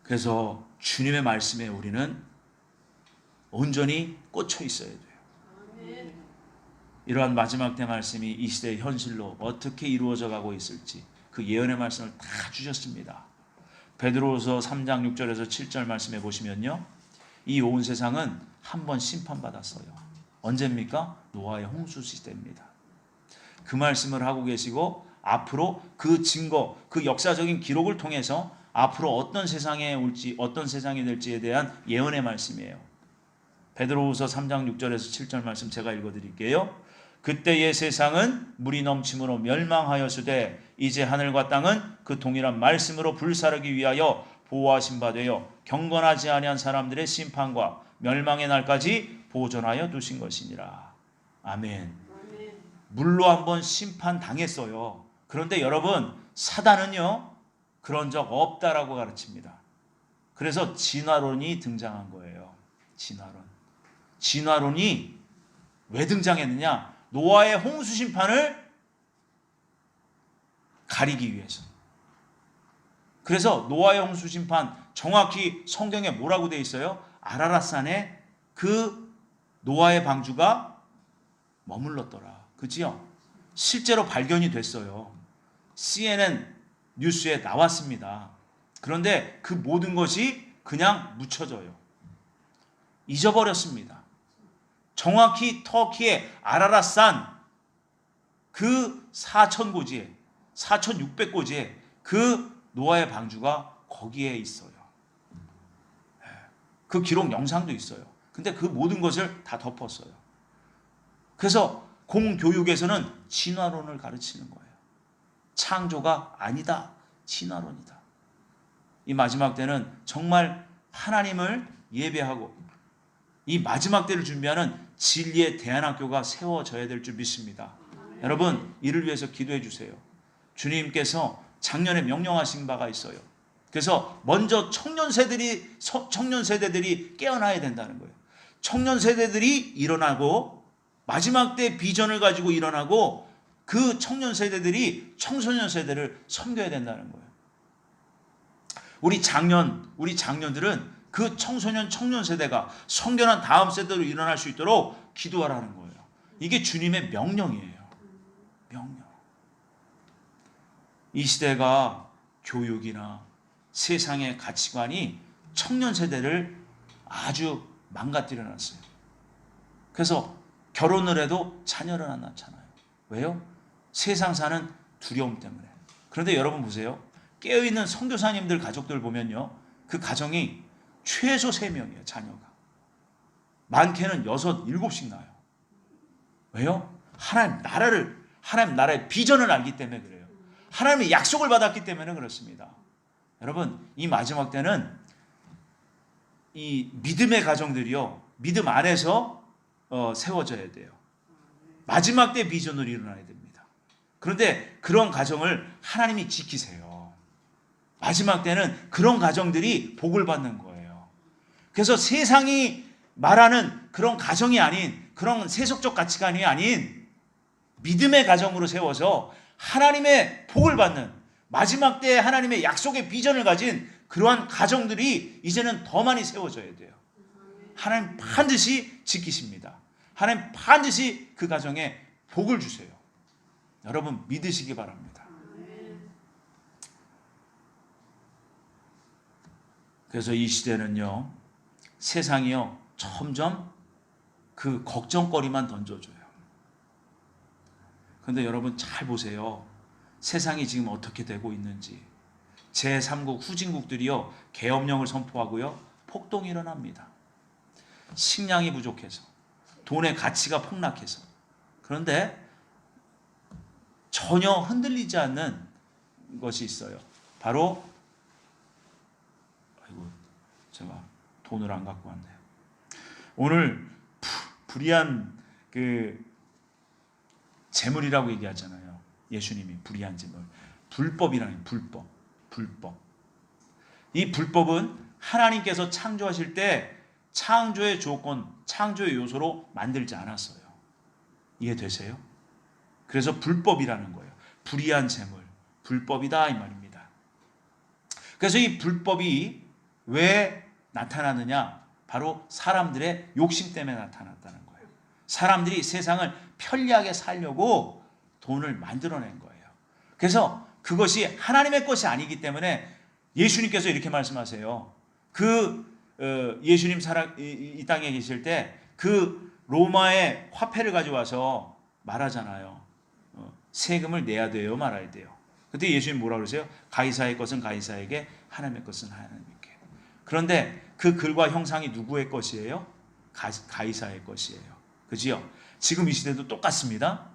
그래서 주님의 말씀에 우리는 온전히 꽂혀 있어야 돼요. 이러한 마지막 때 말씀이 이 시대의 현실로 어떻게 이루어져 가고 있을지 그 예언의 말씀을 다 주셨습니다. 베드로후서 3장 6절에서 7절 말씀해 보시면요, 이 온 세상은 한 번 심판받았어요. 언제입니까? 노아의 홍수 시대입니다. 그 말씀을 하고 계시고 앞으로 그 증거, 그 역사적인 기록을 통해서 앞으로 어떤 세상에 올지, 어떤 세상이 될지에 대한 예언의 말씀이에요. 베드로후서 3장 6절에서 7절 말씀 제가 읽어드릴게요. 그때의 세상은 물이 넘침으로 멸망하였으되 이제 하늘과 땅은 그 동일한 말씀으로 불사르기 위하여 보호하신 바 되어 경건하지 아니한 사람들의 심판과 멸망의 날까지 보존하여 두신 것이니라. 아멘. 물로 한번 심판당했어요. 그런데 여러분, 사단은요 그런 적 없다라고 가르칩니다. 그래서 진화론이 등장한 거예요. 진화론이 왜 등장했느냐? 노아의 홍수 심판을 가리기 위해서. 그래서 노아의 홍수 심판, 정확히 성경에 뭐라고 되어 있어요? 아라랏산에 그 노아의 방주가 머물렀더라. 그지요? 실제로 발견이 됐어요. CNN 뉴스에 나왔습니다. 그런데 그 모든 것이 그냥 묻혀져요. 잊어버렸습니다. 정확히 터키의 아라랏산 그 4,000고지에 4,600고지에 그 노아의 방주가 거기에 있어요. 그 기록 영상도 있어요. 근데 그 모든 것을 다 덮었어요. 그래서 공교육에서는 진화론을 가르치는 거예요. 창조가 아니다. 진화론이다. 이 마지막 때는 정말 하나님을 예배하고 이 마지막 때를 준비하는 진리의 대안학교가 세워져야 될 줄 믿습니다. 여러분, 이를 위해서 기도해 주세요. 주님께서 작년에 명령하신 바가 있어요. 그래서 먼저 청년 세대들이 깨어나야 된다는 거예요. 청년 세대들이 일어나고 마지막 때 비전을 가지고 일어나고 그 청년 세대들이 청소년 세대를 섬겨야 된다는 거예요. 우리 장년들은 그 청소년 청년 세대가 성결한 다음 세대로 일어날 수 있도록 기도하라는 거예요. 이게 주님의 명령이에요. 명령. 이 시대가 교육이나 세상의 가치관이 청년 세대를 아주 망가뜨려 놨어요. 그래서 결혼을 해도 자녀를 안 낳잖아요. 왜요? 세상 사는 두려움 때문에. 그런데 여러분 보세요. 깨어있는 선교사님들 가족들 보면요. 그 가정이 최소 3명이에요. 자녀가. 많게는 6, 7씩 나요. 왜요? 하나님 나라의 비전을 알기 때문에 그래요. 하나님의 약속을 받았기 때문에 그렇습니다. 여러분, 이 마지막 때는 이 믿음의 가정들이요. 믿음 안에서 세워져야 돼요. 마지막 때 비전으로 일어나야 됩니다. 그런데 그런 가정을 하나님이 지키세요. 마지막 때는 그런 가정들이 복을 받는 거예요. 그래서 세상이 말하는 그런 가정이 아닌, 그런 세속적 가치관이 아닌 믿음의 가정으로 세워서 하나님의 복을 받는, 마지막 때 하나님의 약속의 비전을 가진 그러한 가정들이 이제는 더 많이 세워져야 돼요. 하나님 반드시 지키십니다. 하나님 반드시 그 가정에 복을 주세요. 여러분 믿으시기 바랍니다. 그래서 이 시대는요, 세상이요, 점점 그 걱정거리만 던져줘요. 그런데 여러분 잘 보세요. 세상이 지금 어떻게 되고 있는지. 제3국 후진국들이요, 계엄령을 선포하고요, 폭동이 일어납니다. 식량이 부족해서, 돈의 가치가 폭락해서. 그런데 전혀 흔들리지 않는 것이 있어요. 바로 제가 돈을 안 갖고 왔네요. 오늘 불의한 그 재물이라고 얘기하잖아요. 예수님이 불의한 재물, 불법이라는 불법. 이 불법은 하나님께서 창조하실 때 창조의 조건, 창조의 요소로 만들지 않았어요. 이해되세요? 그래서 불법이라는 거예요. 불의한 재물, 불법이다 이 말입니다. 그래서 이 불법이 왜 나타나느냐? 바로 사람들의 욕심 때문에 나타났다는 거예요. 사람들이 세상을 편리하게 살려고 돈을 만들어낸 거예요. 그래서 그것이 하나님의 것이 아니기 때문에 예수님께서 이렇게 말씀하세요. 예수님 이 땅에 계실 때 그 로마의 화폐를 가져와서 말하잖아요. 세금을 내야 돼요, 말아야 돼요. 그때 예수님 뭐라 그러세요? 가이사의 것은 가이사에게, 하나님의 것은 하나님께. 그런데 그 글과 형상이 누구의 것이에요? 가이사의 것이에요. 그지요? 지금 이 시대도 똑같습니다.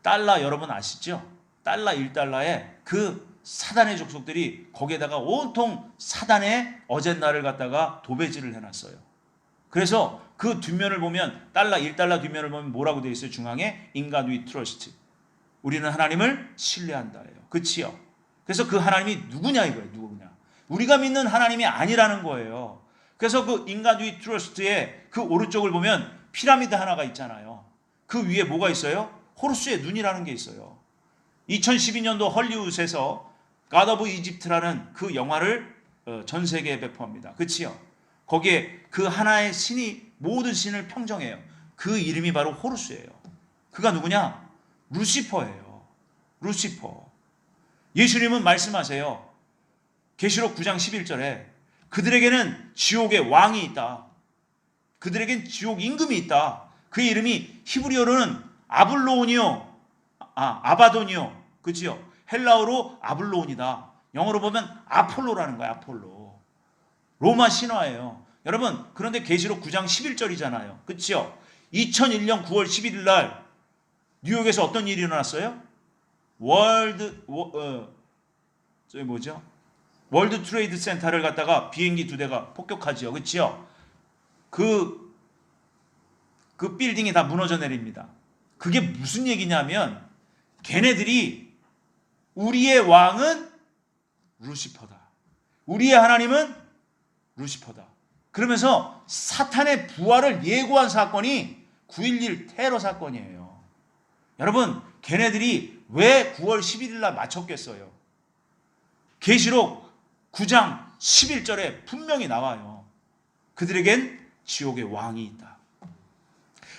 달러 여러분 아시죠? 달러 1달러에 그 사단의 족속들이 거기에다가 온통 사단의 어젠다를 갖다가 도배질을 해놨어요. 그래서 그 뒷면을 보면, 달러 1달러 뒷면을 보면 뭐라고 되어 있어요? 중앙에 In God we trust. 우리는 하나님을 신뢰한다예요. 그치요? 그래서 그 하나님이 누구냐 이거예요. 누구냐? 우리가 믿는 하나님이 아니라는 거예요. 그래서 그 In God we trust의 그 오른쪽을 보면 피라미드 하나가 있잖아요. 그 위에 뭐가 있어요? 호루스의 눈이라는 게 있어요. 2012년도 헐리우드에서 God of Egypt라는 그 영화를 전 세계에 배포합니다. 그치요? 거기에 그 하나의 신이 모든 신을 평정해요. 그 이름이 바로 호루스예요. 그가 누구냐? 루시퍼예요. 루시퍼. 예수님은 말씀하세요. 계시록 9장 11절에 그들에게는 지옥의 왕이 있다. 그들에겐 지옥 임금이 있다. 그 이름이 히브리어로는 아블로온이요, 아바돈이요. 그치요? 헬라어로 아블로온이다. 영어로 보면 아폴로라는 거야. 아폴로. 로마 신화예요. 여러분, 그런데 계시록 9장 11절이잖아요. 그치요? 2001년 9월 11일 날 뉴욕에서 어떤 일이 일어났어요? 월드 트레이드 센터를 갖다가 비행기 2대가 폭격하지요. 그렇지요? 그 빌딩이 다 무너져 내립니다. 그게 무슨 얘기냐면 걔네들이 우리의 왕은 루시퍼다. 우리의 하나님은 루시퍼다. 그러면서 사탄의 부활을 예고한 사건이 9.11 테러 사건이에요. 여러분, 걔네들이 왜 9월 11일 날 맞췄겠어요? 계시록 9장 11절에 분명히 나와요. 그들에겐 지옥의 왕이 있다.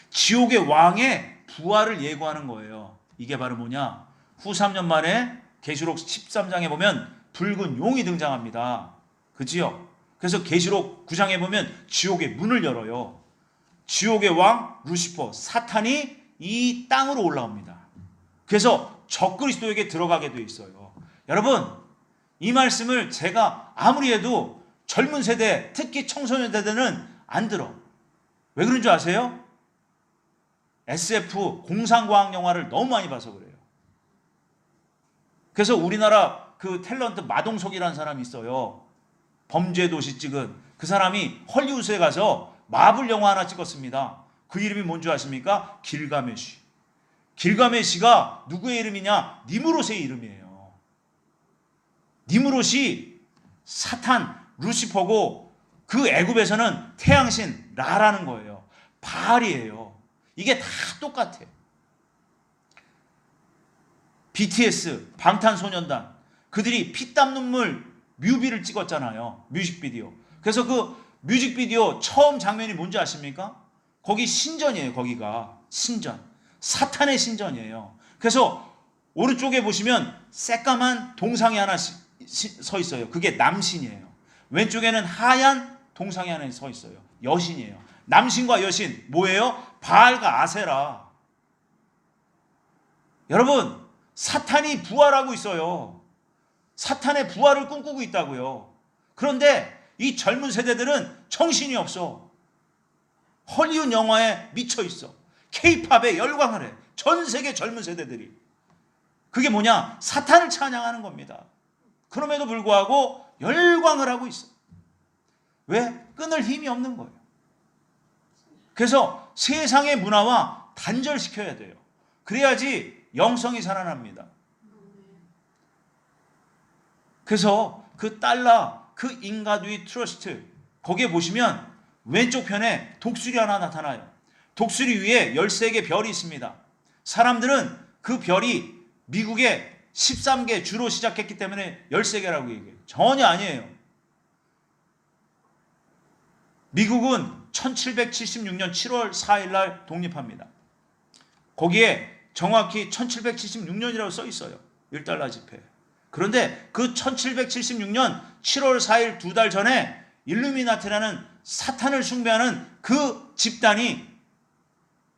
지옥의 왕의 부활을 예고하는 거예요. 이게 바로 뭐냐? 후 3년 만에 계시록 13장에 보면 붉은 용이 등장합니다. 그지요? 그래서 계시록 9장에 보면 지옥의 문을 열어요. 지옥의 왕 루시퍼 사탄이 이 땅으로 올라옵니다. 그래서 적그리스도에게 들어가게 돼 있어요. 여러분, 이 말씀을 제가 아무리 해도 젊은 세대, 특히 청소년 세대는 안 들어. 왜 그런 줄 아세요? SF 공상과학 영화를 너무 많이 봐서 그래요. 그래서 우리나라 그 탤런트 마동석이라는 사람이 있어요. 범죄도시 찍은 그 사람이 헐리우드에 가서 마블 영화 하나 찍었습니다. 그 이름이 뭔지 아십니까? 길가메시. 길가메시가 누구의 이름이냐? 니무롯의 이름이에요. 니무롯이 사탄 루시퍼고 그 애굽에서는 태양신 라라는 거예요. 바알이에요. 이게 다 똑같아요. BTS 방탄소년단 그들이 피땀 눈물 뮤비를 찍었잖아요. 뮤직비디오. 그래서 그 뮤직비디오 처음 장면이 뭔지 아십니까? 거기 신전이에요. 거기가 신전. 사탄의 신전이에요. 그래서 오른쪽에 보시면 새까만 동상이 하나 서 있어요. 그게 남신이에요. 왼쪽에는 하얀 동상이 하나 서 있어요. 여신이에요. 남신과 여신 뭐예요? 바알과 아세라. 여러분, 사탄이 부활하고 있어요. 사탄의 부활을 꿈꾸고 있다고요. 그런데 이 젊은 세대들은 정신이 없어. 헐리우드 영화에 미쳐 있어. K-팝에 열광을 해. 전 세계 젊은 세대들이. 그게 뭐냐? 사탄을 찬양하는 겁니다. 그럼에도 불구하고 열광을 하고 있어. 왜? 끊을 힘이 없는 거예요. 그래서 세상의 문화와 단절시켜야 돼요. 그래야지 영성이 살아납니다. 그래서 그 달러, 그 인가두이 트러스트 거기에 보시면 왼쪽 편에 독수리 하나 나타나요. 독수리 위에 13개 별이 있습니다. 사람들은 그 별이 미국의 13개 주로 시작했기 때문에 13개라고 얘기해요. 전혀 아니에요. 미국은 1776년 7월 4일 날 독립합니다. 거기에 정확히 1776년이라고 써 있어요. 1달러 지폐. 그런데 그 1776년 7월 4일 2달 전에 일루미나티라는 사탄을 숭배하는 그 집단이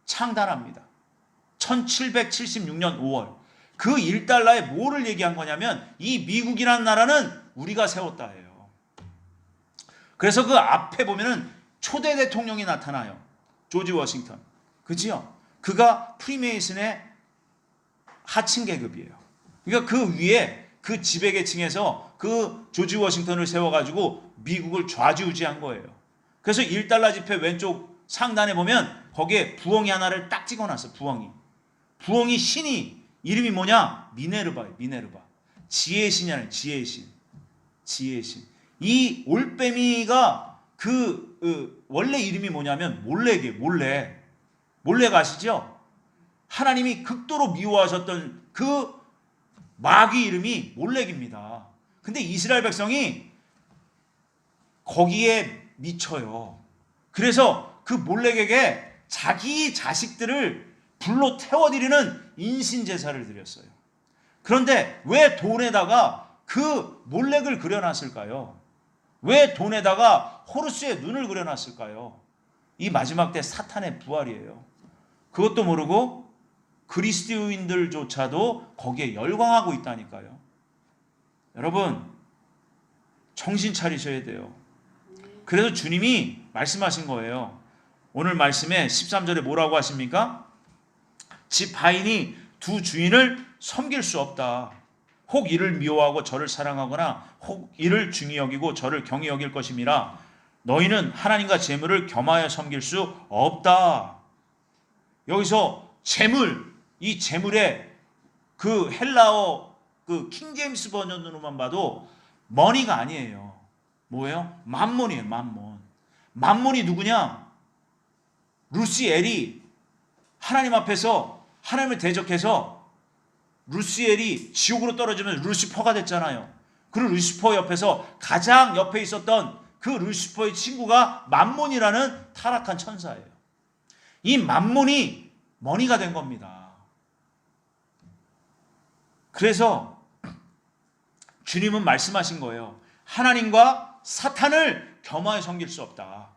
창단합니다. 1776년 5월. 그 1달러에 뭐를 얘기한 거냐면 이 미국이라는 나라는 우리가 세웠다예요. 그래서 그 앞에 보면은 초대 대통령이 나타나요. 조지 워싱턴. 그지요? 그가 프리메이슨의 하층 계급이에요. 그러니까 그 위에 그 지배계층에서 그 조지 워싱턴을 세워가지고 미국을 좌지우지한 거예요. 그래서 1달러 지폐 왼쪽 상단에 보면 거기에 부엉이 하나를 딱 찍어놨어. 부엉이 신이 이름이 뭐냐? 미네르바예요. 미네르바. 지혜의 신이 아니라 지혜의 신. 지혜의 신. 이 올빼미가 원래 이름이 뭐냐면 몰렉이에요. 몰렉 아시죠? 하나님이 극도로 미워하셨던 그 마귀 이름이 몰렉입니다. 근데 이스라엘 백성이 거기에 미쳐요. 그래서 그 몰렉에게 자기 자식들을 불로 태워드리는 인신제사를 드렸어요. 그런데 왜 돈에다가 그 몰렉을 그려놨을까요? 왜 돈에다가 호루스의 눈을 그려놨을까요? 이 마지막 때 사탄의 부활이에요. 그것도 모르고 그리스도인들조차도 거기에 열광하고 있다니까요. 여러분, 정신 차리셔야 돼요. 그래서 주님이 말씀하신 거예요. 오늘 말씀에 13절에 뭐라고 하십니까? 집 하인이 두 주인을 섬길 수 없다. 혹 이를 미워하고 저를 사랑하거나 혹 이를 중히 여기고 저를 경히 여길 것임이라. 너희는 하나님과 재물을 겸하여 섬길 수 없다. 여기서 재물, 이 재물의 그 헬라어 그 킹제임스 버전으로만 봐도 머니가 아니에요. 뭐예요? 만몬이에요. 만몬. 만몬이 누구냐? 루시엘이 하나님 앞에서 하나님을 대적해서 루시엘이 지옥으로 떨어지면 루시퍼가 됐잖아요. 그 루시퍼 옆에서 가장 옆에 있었던 그 루시퍼의 친구가 만몬이라는 타락한 천사예요. 이 만몬이 머니가 된 겁니다. 그래서 주님은 말씀하신 거예요. 하나님과 사탄을 겸하여 섬길 수 없다.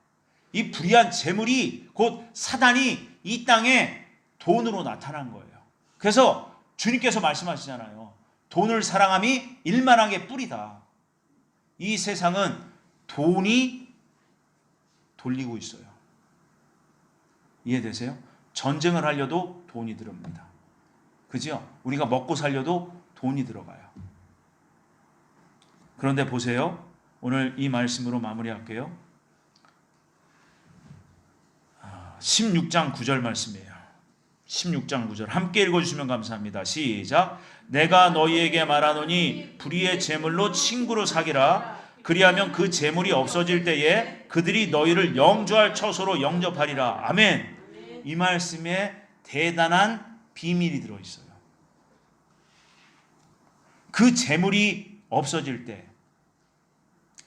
이 불의한 재물이 곧 사단이 이 땅에 돈으로 나타난 거예요. 그래서 주님께서 말씀하시잖아요. 돈을 사랑함이 일만하게 뿌리다. 이 세상은 돈이 돌리고 있어요. 이해되세요? 전쟁을 하려도 돈이 들어옵니다. 그죠? 우리가 먹고 살려도 돈이 들어가요. 그런데 보세요. 오늘 이 말씀으로 마무리할게요. 16장 9절 말씀이에요. 16장 9절 함께 읽어주시면 감사합니다. 시작. 내가 너희에게 말하노니 불의의 재물로 친구로 사귀라. 그리하면 그 재물이 없어질 때에 그들이 너희를 영주할 처소로 영접하리라. 아멘. 이 말씀에 대단한 비밀이 들어있어요. 그 재물이 없어질 때,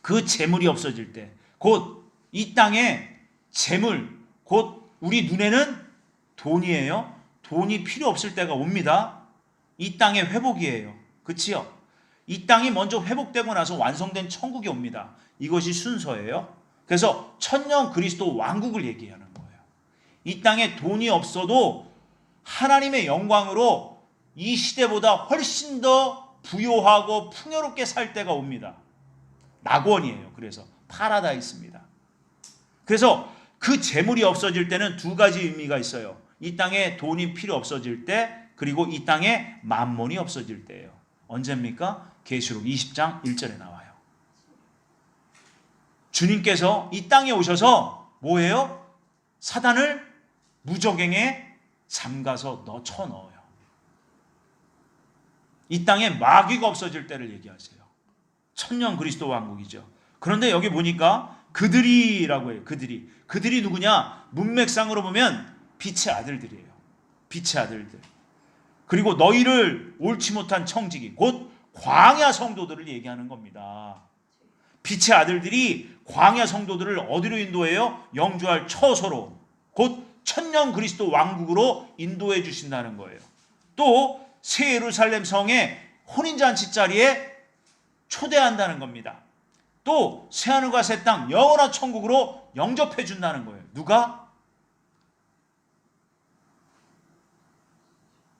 곧 이 땅에 재물, 곧 우리 눈에는 돈이에요. 돈이 필요 없을 때가 옵니다. 이 땅의 회복이에요. 그치요? 이 땅이 먼저 회복되고 나서 완성된 천국이 옵니다. 이것이 순서예요. 그래서 천년 그리스도 왕국을 얘기하는 거예요. 이 땅에 돈이 없어도 하나님의 영광으로 이 시대보다 훨씬 더 부요하고 풍요롭게 살 때가 옵니다. 낙원이에요. 그래서 파라다이스입니다. 그래서 그 재물이 없어질 때는 두 가지 의미가 있어요. 이 땅에 돈이 필요 없어질 때, 그리고 이 땅에 만몬이 없어질 때예요. 언제입니까? 계시록 20장 1절에 나와요. 주님께서 이 땅에 오셔서 뭐예요? 사단을 무저갱에 잠가서 쳐넣어요. 이 땅에 마귀가 없어질 때를 얘기하세요. 천년 그리스도 왕국이죠. 그런데 여기 보니까 그들이라고 해요. 그들이 누구냐? 문맥상으로 보면 빛의 아들들이에요. 빛의 아들들. 그리고 너희를 옳지 못한 청지기, 곧 광야 성도들을 얘기하는 겁니다. 빛의 아들들이 광야 성도들을 어디로 인도해요? 영주할 처소로, 곧 천년 그리스도 왕국으로 인도해 주신다는 거예요. 또 새 예루살렘 성의 혼인잔치 자리에 초대한다는 겁니다. 또 새하늘과 새 땅 영원한 천국으로 영접해 준다는 거예요. 누가?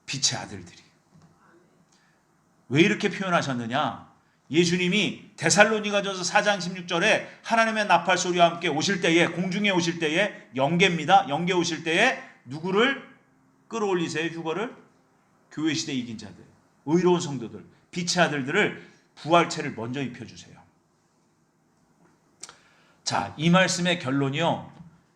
빛의 아들들이. 왜 이렇게 표현하셨느냐? 예수님이 데살로니가전서 4장 16절에 하나님의 나팔 소리와 함께 오실 때에, 공중에 오실 때에, 영계입니다. 영계 오실 때에 누구를 끌어올리세요? 휴거를? 교회 시대 이긴 자들, 의로운 성도들, 빛의 아들들을 부활체를 먼저 입혀주세요. 자, 이 말씀의 결론이요,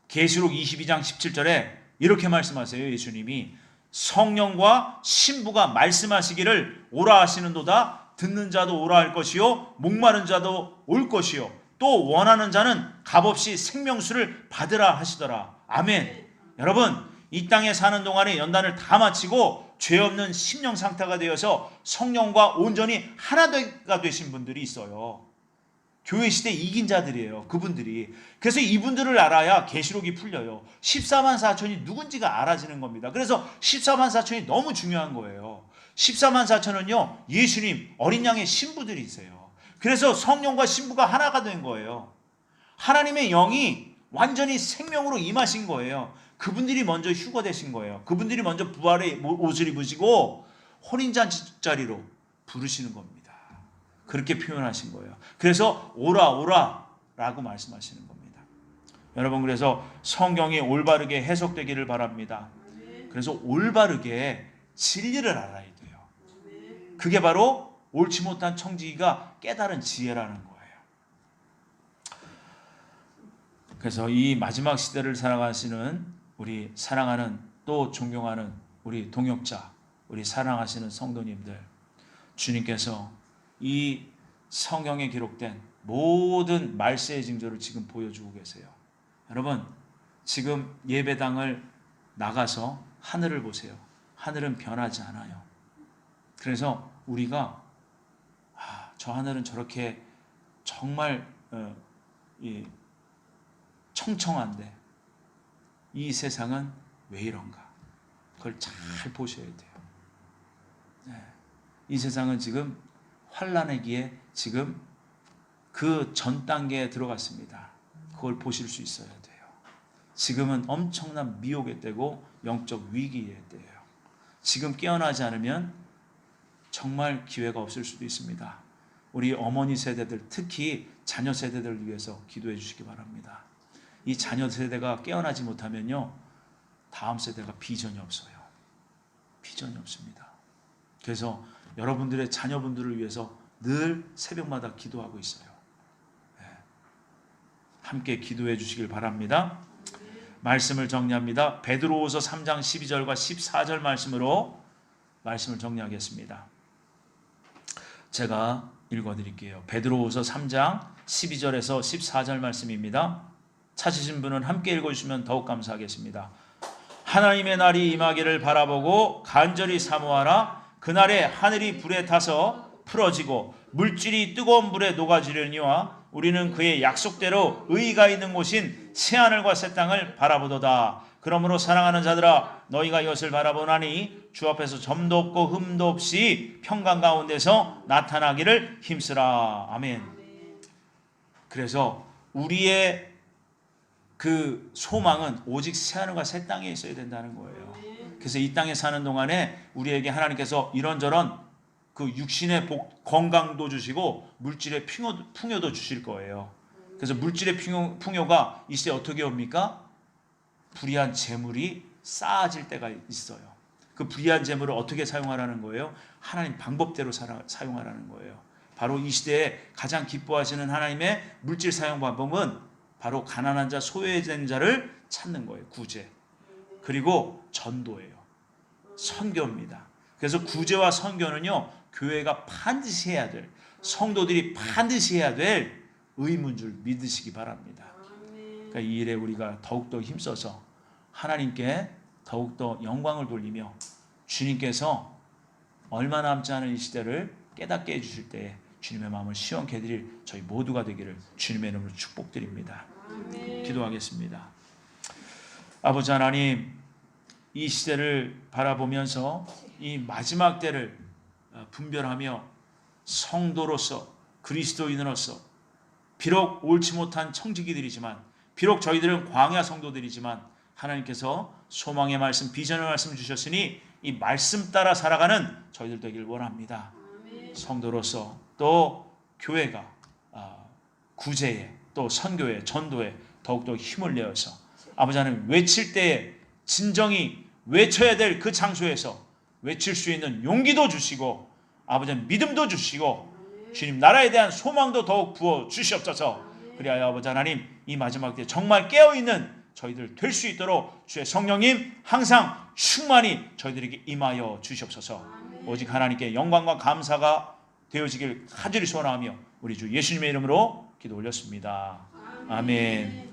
계시록 22장 17절에 이렇게 말씀하세요. 예수님이 성령과 신부가 말씀하시기를 오라 하시는도다. 듣는 자도 오라 할 것이요, 목마른 자도 올 것이요, 또 원하는 자는 값없이 생명수를 받으라 하시더라. 아멘. 여러분, 이 땅에 사는 동안에 연단을 다 마치고 죄 없는 심령 상태가 되어서 성령과 온전히 하나가 되신 분들이 있어요. 교회 시대 이긴 자들이에요. 그분들이. 그래서 이분들을 알아야 계시록이 풀려요. 14만 4천이 누군지가 알아지는 겁니다. 그래서 14만 4천이 너무 중요한 거예요. 14만 4천은요, 예수님 어린 양의 신부들이세요. 그래서 성령과 신부가 하나가 된 거예요. 하나님의 영이 완전히 생명으로 임하신 거예요. 그분들이 먼저 휴거되신 거예요. 그분들이 먼저 부활의 옷을 입으시고 혼인잔치 자리로 부르시는 겁니다. 그렇게 표현하신 거예요. 그래서 오라 오라 라고 말씀하시는 겁니다. 여러분, 그래서 성경이 올바르게 해석되기를 바랍니다. 그래서 올바르게 진리를 알아야 돼요. 그게 바로 옳지 못한 청지기가 깨달은 지혜라는 거예요. 그래서 이 마지막 시대를 살아가시는 우리 사랑하는 또 존경하는 우리 동역자, 우리 사랑하시는 성도님들, 주님께서 이 성경에 기록된 모든 말세의 징조를 지금 보여주고 계세요. 여러분, 지금 예배당을 나가서 하늘을 보세요. 하늘은 변하지 않아요. 그래서 우리가 저 하늘은 저렇게 정말 청청한데 이 세상은 왜 이런가? 그걸 잘 보셔야 돼요. 네. 이 세상은 지금 환난의 기에 지금 그 전 단계에 들어갔습니다. 그걸 보실 수 있어야 돼요. 지금은 엄청난 미혹의 때고 영적 위기의 때예요. 지금 깨어나지 않으면 정말 기회가 없을 수도 있습니다. 우리 어머니 세대들, 특히 자녀 세대들을 위해서 기도해 주시기 바랍니다. 이 자녀 세대가 깨어나지 못하면요, 다음 세대가 비전이 없어요. 비전이 없습니다. 그래서 여러분들의 자녀분들을 위해서 늘 새벽마다 기도하고 있어요. 함께 기도해 주시길 바랍니다. 말씀을 정리합니다. 베드로후서 3장 12절과 14절 말씀으로 말씀을 정리하겠습니다. 제가 읽어드릴게요. 베드로후서 3장 12절에서 14절 말씀입니다. 찾으신 분은 함께 읽어주시면 더욱 감사하겠습니다. 하나님의 날이 임하기를 바라보고 간절히 사모하라. 그날에 하늘이 불에 타서 풀어지고 물질이 뜨거운 불에 녹아지려니와 우리는 그의 약속대로 의가 있는 곳인 새하늘과 새 땅을 바라보도다. 그러므로 사랑하는 자들아, 너희가 이것을 바라보나니 주 앞에서 점도 없고 흠도 없이 평강 가운데서 나타나기를 힘쓰라. 아멘. 그래서 우리의 그 소망은 오직 새하늘과 새 땅에 있어야 된다는 거예요. 그래서 이 땅에 사는 동안에 우리에게 하나님께서 이런저런 그 육신의 건강도 주시고 물질의 풍요도 주실 거예요. 그래서 물질의 풍요가 이 시대에 어떻게 옵니까? 불의한 재물이 쌓아질 때가 있어요. 그 불의한 재물을 어떻게 사용하라는 거예요? 하나님 방법대로 사용하라는 거예요. 바로 이 시대에 가장 기뻐하시는 하나님의 물질 사용 방법은 바로 가난한 자, 소외된 자를 찾는 거예요. 구제. 그리고 전도예요. 선교입니다. 그래서 구제와 선교는요, 교회가 반드시 해야 될, 성도들이 반드시 해야 될 의무인 줄 믿으시기 바랍니다. 그러니까 이 일에 우리가 더욱더 힘써서 하나님께 더욱더 영광을 돌리며 주님께서 얼마 남지 않은 이 시대를 깨닫게 해주실 때에 주님의 마음을 시원케 해드릴 저희 모두가 되기를 주님의 이름으로 축복드립니다. 기도하겠습니다. 아버지 하나님, 이 시대를 바라보면서 이 마지막 때를 분별하며 성도로서, 그리스도인으로서, 비록 옳지 못한 청지기들이지만, 비록 저희들은 광야 성도들이지만 하나님께서 소망의 말씀, 비전의 말씀 주셨으니 이 말씀 따라 살아가는 저희들 되길 원합니다. 성도로서 또 교회가 구제에, 또 선교에, 전도에 더욱더 힘을 내어서 아버지 하나님, 외칠 때에 진정이 외쳐야 될 그 장소에서 외칠 수 있는 용기도 주시고 아버지 믿음도 주시고 주님 나라에 대한 소망도 더욱 부어 주시옵소서. 그리하여 아버지 하나님, 이 마지막 때 정말 깨어있는 저희들 될 수 있도록 주의 성령님 항상 충만히 저희들에게 임하여 주시옵소서. 오직 하나님께 영광과 감사가 되어지길 간절히 소원하며 우리 주 예수님의 이름으로 기도 올렸습니다. 아멘.